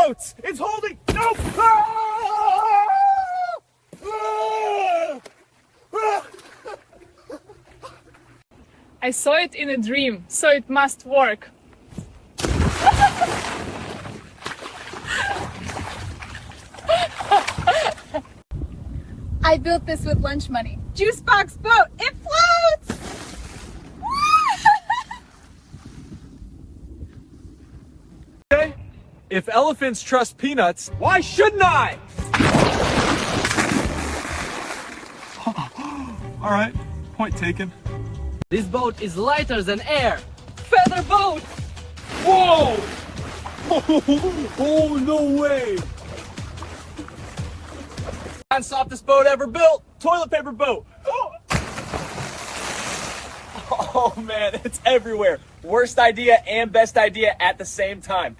floats! It's holding. No! Ah! Ah! Ah! I saw it in a dream, so it must work. I built this with lunch money. Juice box boat. It floats! Okay. If elephants trust peanuts, why shouldn't I? All right, point taken. This boat is lighter than air. Feather boat! Whoa! Oh, no way! Softest boat ever built, toilet paper boat. Oh man, it's everywhere. Worst idea and best idea at the same time.